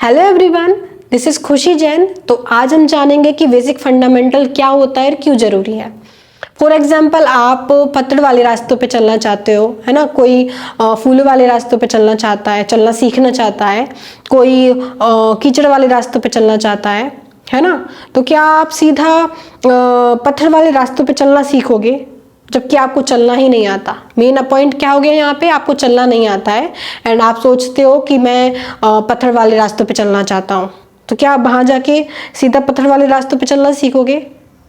Hello everyone, this is खुशी जैन। तो आज हम जानेंगे कि बेसिक फंडामेंटल क्या होता है और क्यों जरूरी है। फॉर एग्जाम्पल, आप पत्थर वाले रास्तों पे चलना चाहते हो, है ना। कोई फूल वाले रास्तों पे चलना चाहता है, चलना सीखना चाहता है। कोई कीचड़ वाले रास्तों पे चलना चाहता है ना। तो क्या आप सीधा पत्थर वाले रास्तों पे चलना सीखोगे जबकि आपको चलना ही नहीं आता? मेन पॉइंट क्या हो गया यहाँ पे, आपको चलना नहीं आता है एंड आप सोचते हो कि मैं पत्थर वाले रास्तों पे चलना चाहता हूँ। तो क्या आप वहां जाके सीधा पत्थर वाले रास्तों पे चलना सीखोगे?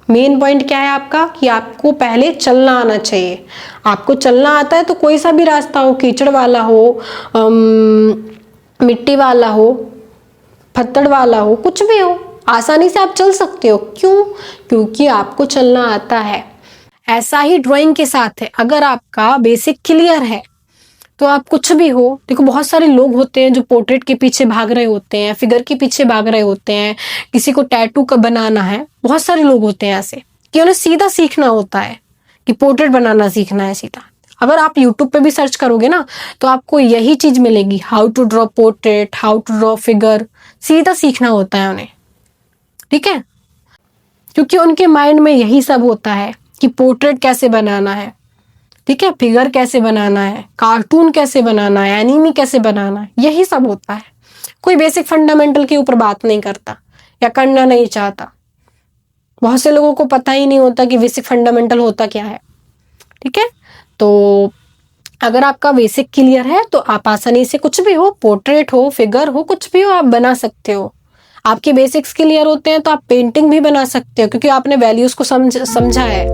मेन पॉइंट क्या है आपका कि आपको पहले चलना आना चाहिए। आपको चलना आता है तो कोई सा भी रास्ता हो, कीचड़ वाला हो, मिट्टी वाला हो, पत्थर वाला हो, कुछ भी हो, आसानी से आप चल सकते हो। क्यों? क्योंकि आपको चलना आता है। ऐसा ही ड्राइंग के साथ है। अगर आपका बेसिक क्लियर है तो आप कुछ भी हो। देखो, बहुत सारे लोग होते हैं जो पोर्ट्रेट के पीछे भाग रहे होते हैं, फिगर के पीछे भाग रहे होते हैं, किसी को टैटू का बनाना है। बहुत सारे लोग होते हैं ऐसे कि उन्हें सीधा सीखना होता है कि पोर्ट्रेट बनाना सीखना है सीधा। अगर आप यूट्यूब पे भी सर्च करोगे ना तो आपको यही चीज मिलेगी, how to draw portrait, how to draw figure. सीधा सीखना होता है उन्हें, ठीक है। क्योंकि उनके माइंड में यही सब होता है कि पोर्ट्रेट कैसे बनाना है, ठीक है, फिगर कैसे बनाना है, कार्टून कैसे बनाना है, एनीमी कैसे बनाना है, यही सब होता है। कोई बेसिक फंडामेंटल के ऊपर बात नहीं करता या करना नहीं चाहता। बहुत से लोगों को पता ही नहीं होता कि बेसिक फंडामेंटल होता क्या है, ठीक है। तो अगर आपका बेसिक क्लियर है तो आप आसानी से कुछ भी हो, पोर्ट्रेट हो, फिगर हो, कुछ भी हो, आप बना सकते हो। आपके बेसिक्स क्लियर होते हैं तो आप पेंटिंग भी बना सकते हो क्योंकि आपने वैल्यूज को समझा है,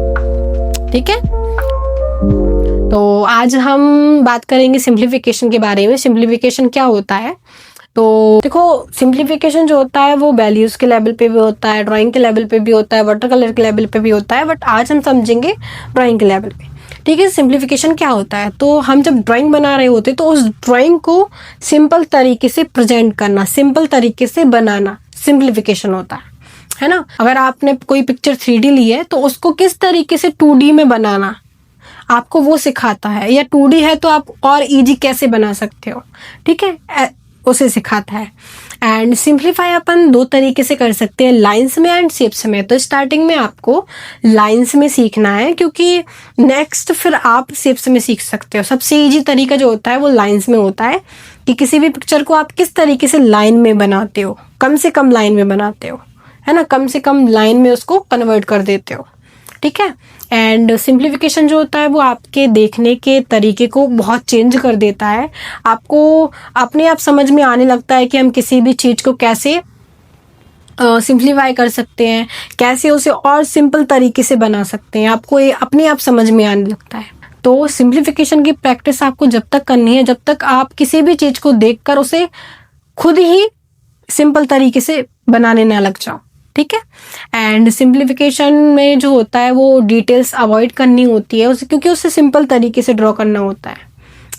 ठीक है। तो आज हम बात करेंगे सिंप्लीफिकेशन के बारे में। सिंप्लीफिकेशन क्या होता है? तो देखो, सिंप्लीफिकेशन जो होता है वो वैल्यूज के लेवल पे भी होता है, ड्राइंग के लेवल पे भी होता है, वाटर कलर के लेवल पे भी होता है, बट आज हम समझेंगे ड्राइंग के लेवल पे, ठीक है। सिंप्लीफिकेशन क्या होता है? तो हम जब ड्राइंग बना रहे होते तो उस ड्राइंग को सिंपल तरीके से प्रेजेंट करना, सिंपल तरीके से बनाना सिंप्लीफिकेशन होता है ना। अगर आपने कोई पिक्चर 3D ली है तो उसको किस तरीके से 2D में बनाना, आपको वो सिखाता है। या 2D है तो आप और इजी कैसे बना सकते हो, ठीक है, उसे सिखाता है। एंड सिंप्लीफाई अपन दो तरीके से कर सकते हैं, लाइंस में एंड शेप्स में। तो स्टार्टिंग में आपको लाइंस में सीखना है क्योंकि नेक्स्ट फिर आप शेप्स में सीख सकते हो। सबसे इजी तरीका जो होता है वो लाइंस में होता है कि किसी भी पिक्चर को आप किस तरीके से लाइन में बनाते हो, कम से कम लाइन में बनाते हो, है ना, कम से कम लाइन में उसको कन्वर्ट कर देते हो, ठीक है। एंड सिंप्लीफिकेशन जो होता है वो आपके देखने के तरीके को बहुत चेंज कर देता है। आपको अपने आप समझ में आने लगता है कि हम किसी भी चीज को कैसे सिंप्लीफाई कर सकते हैं, कैसे उसे और सिंपल तरीके से बना सकते हैं। आपको ये अपने आप समझ में आने लगता है। तो सिंप्लीफिकेशन की प्रैक्टिस आपको जब तक करनी है जब तक आप किसी भी चीज को देखकर उसे खुद ही सिंपल तरीके से बनाने ना लग जाओ, ठीक है। एंड सिंप्लीफिकेशन में जो होता है वो डिटेल्स अवॉइड करनी होती है उसे, क्योंकि उसे सिंपल तरीके से ड्रॉ करना होता है,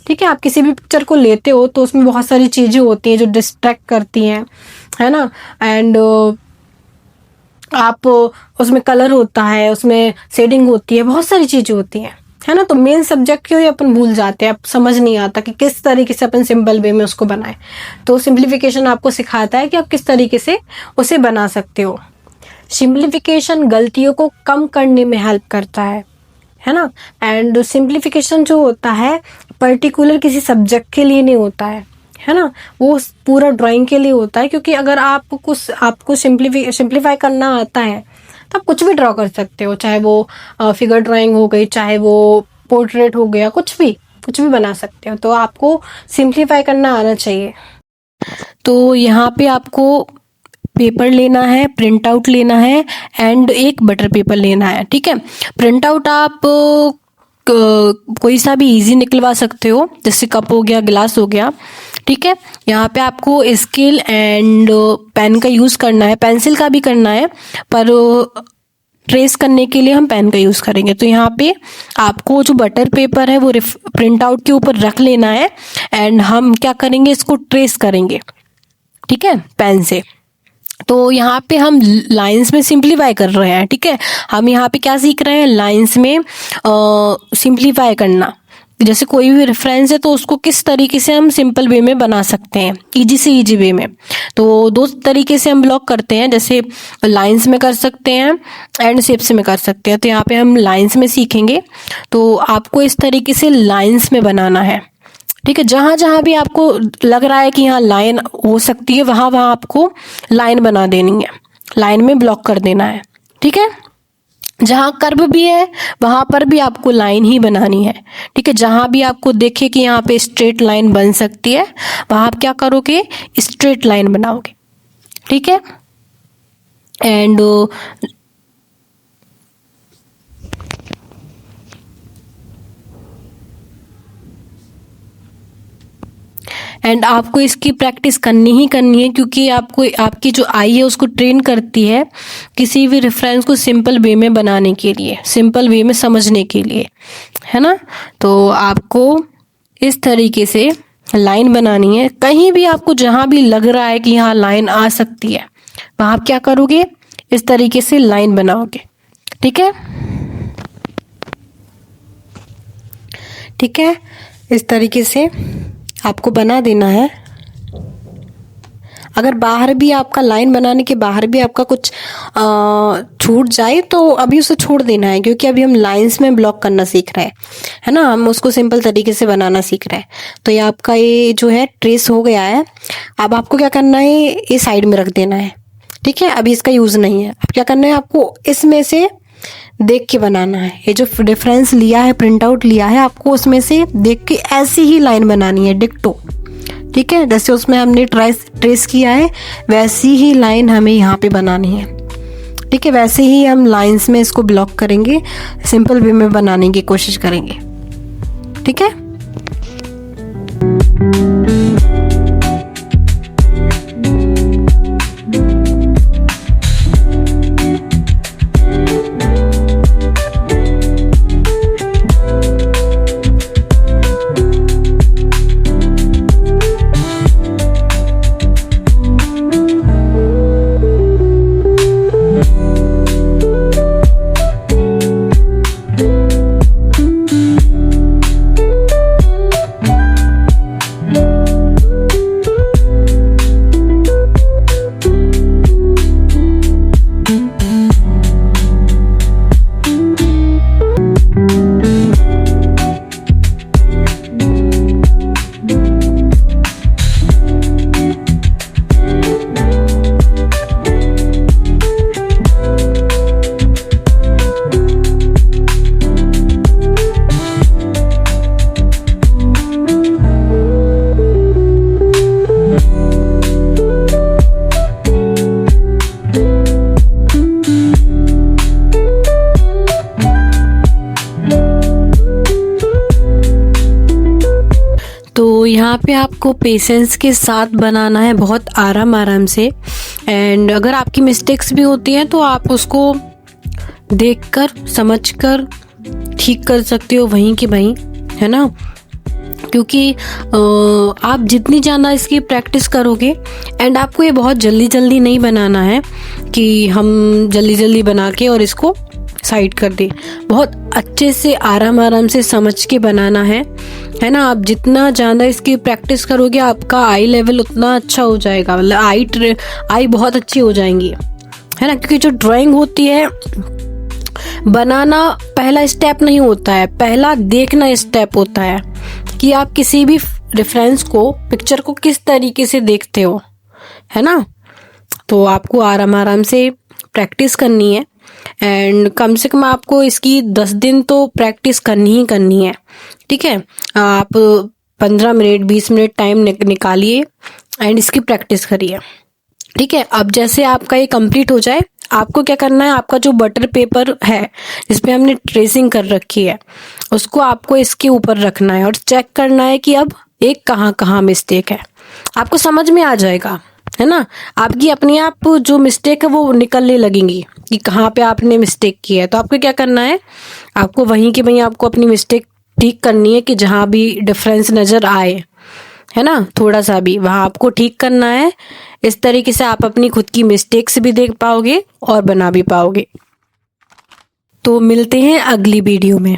ठीक है। आप किसी भी पिक्चर को लेते हो तो उसमें बहुत सारी चीजें होती हैं जो डिस्ट्रैक्ट करती हैं, है ना। एंड आप उसमें कलर होता है, उसमें शेडिंग होती है, बहुत सारी चीजें होती हैं, है ना। तो मेन सब्जेक्ट को ही अपन भूल जाते हैं, अब समझ नहीं आता कि किस तरीके से अपन सिंपल वे में उसको बनाए। तो सिंप्लीफिकेशन आपको सिखाता है कि आप किस तरीके से उसे बना सकते हो। सिंप्लीफिकेशन गलतियों को कम करने में हेल्प करता है ना। एंड सिंप्लीफिकेशन जो होता है पर्टिकुलर किसी सब्जेक्ट के लिए नहीं होता है ना, वो पूरा ड्राइंग के लिए होता है। क्योंकि अगर आपको सिंप्लीफाई करना आता है तो आप कुछ भी ड्रॉ कर सकते हो, चाहे वो फिगर ड्राइंग हो गई, चाहे वो पोर्ट्रेट हो गया, कुछ भी बना सकते हो। तो आपको सिंप्लीफाई करना आना चाहिए। तो यहाँ पे आपको पेपर लेना है, प्रिंट आउट लेना है एंड एक बटर पेपर लेना है, ठीक है। प्रिंट आउट आप कोई सा भी इजी निकलवा सकते हो, जैसे कप हो गया, गिलास हो गया, ठीक है। यहाँ पे आपको स्केल एंड पेन का यूज़ करना है, पेंसिल का भी करना है, पर ट्रेस करने के लिए हम पेन का यूज़ करेंगे। तो यहाँ पे आपको जो बटर पेपर है वो प्रिंट आउट के ऊपर रख लेना है एंड हम क्या करेंगे, इसको ट्रेस करेंगे, ठीक है, पेन से। तो यहाँ पे हम लाइंस में सिंप्लीफाई कर रहे हैं, ठीक है। हम यहाँ पे क्या सीख रहे हैं, लाइंस में सिंप्लीफाई करना। जैसे कोई भी रेफरेंस है तो उसको किस तरीके से हम सिंपल वे में बना सकते हैं, इजी से इजी वे में। तो दो तरीके से हम ब्लॉक करते हैं, जैसे लाइंस में कर सकते हैं एंड शेप्स में कर सकते हैं। तो यहाँ पे हम लाइंस में सीखेंगे। तो आपको इस तरीके से लाइंस में बनाना है, ठीक है। जहाँ जहाँ भी आपको लग रहा है कि यहाँ लाइन हो सकती है, वहाँ वहाँ आपको लाइन बना देनी है, लाइन में ब्लॉक कर देना है, ठीक है। जहाँ कर्व भी है वहाँ पर भी आपको लाइन ही बनानी है, ठीक है। जहाँ भी आपको देखे कि यहाँ पे स्ट्रेट लाइन बन सकती है, वहाँ आप क्या करोगे, स्ट्रेट लाइन बनाओगे, ठीक है। एंड आपको इसकी प्रैक्टिस करनी ही करनी है, क्योंकि आपको आपकी जो आई है उसको ट्रेन करती है किसी भी रेफरेंस को सिंपल वे में बनाने के लिए, सिंपल वे में समझने के लिए, है ना। तो आपको इस तरीके से लाइन बनानी है। कहीं भी आपको जहाँ भी लग रहा है कि यहाँ लाइन आ सकती है, वहाँ आप क्या करोगे, इस तरीके से लाइन बनाओगे, ठीक है, ठीक है। इस तरीके से आपको बना देना है। अगर बाहर भी आपका लाइन बनाने के बाहर भी आपका कुछ छूट जाए तो अभी उसे छोड़ देना है, क्योंकि अभी हम लाइंस में ब्लॉक करना सीख रहे हैं, है ना। हम उसको सिंपल तरीके से बनाना सीख रहे हैं। तो ये आपका ये जो है ट्रेस हो गया है। अब आपको क्या करना है, ये साइड में रख देना है, ठीक है। अभी इसका यूज नहीं है। अब क्या करना है, आपको इसमें से देख के बनाना है। ये जो डिफरेंस लिया है, प्रिंट आउट लिया है, आपको उसमें से देख के ऐसी ही लाइन बनानी है, डिक्टो, ठीक है। जैसे उसमें हमने ट्रेस किया है वैसी ही लाइन हमें यहाँ पे बनानी है, ठीक है। वैसे ही हम लाइंस में इसको ब्लॉक करेंगे, सिंपल वे में बनाने की कोशिश करेंगे, ठीक है। तो यहाँ पे आपको पेशेंस के साथ बनाना है, बहुत आराम से। एंड अगर आपकी मिस्टेक्स भी होती हैं तो आप उसको देखकर समझकर ठीक कर सकते हो वहीं की वहीं, है ना। क्योंकि आप जितनी ज़्यादा इसकी प्रैक्टिस करोगे, एंड आपको ये बहुत जल्दी जल्दी नहीं बनाना है कि हम जल्दी जल्दी बना के और इसको साइड कर दे। बहुत अच्छे से आराम से समझ के बनाना है ना। आप जितना ज़्यादा इसकी प्रैक्टिस करोगे आपका आई लेवल उतना अच्छा हो जाएगा, मतलब आई बहुत अच्छी हो जाएंगी, है ना। क्योंकि जो ड्राइंग होती है, बनाना पहला स्टेप नहीं होता है, पहला देखना स्टेप होता है कि आप किसी भी रेफरेंस को, पिक्चर को किस तरीके से देखते हो, है ना। तो आपको आराम से प्रैक्टिस करनी है। एंड कम से कम आपको इसकी 10 दिन तो प्रैक्टिस करनी ही करनी है, ठीक है। आप 15 मिनट 20 मिनट टाइम निकालिए एंड इसकी प्रैक्टिस करिए, ठीक है। अब जैसे आपका ये कंप्लीट हो जाए, आपको क्या करना है, आपका जो बटर पेपर है जिसपे हमने ट्रेसिंग कर रखी है, उसको आपको इसके ऊपर रखना है और चेक करना है कि अब एक कहाँ मिस्टेक है। आपको समझ में आ जाएगा, है ना। आपकी अपने आप जो मिस्टेक है वो निकलने लगेंगी कि कहाँ पे आपने मिस्टेक की है। तो आपको क्या करना है, आपको वहीं के वहीं आपको अपनी मिस्टेक ठीक करनी है कि जहाँ भी डिफरेंस नज़र आए, है ना, थोड़ा सा भी, वहाँ आपको ठीक करना है। इस तरीके से आप अपनी खुद की मिस्टेक्स भी देख पाओगे और बना भी पाओगे। तो मिलते हैं अगली वीडियो में।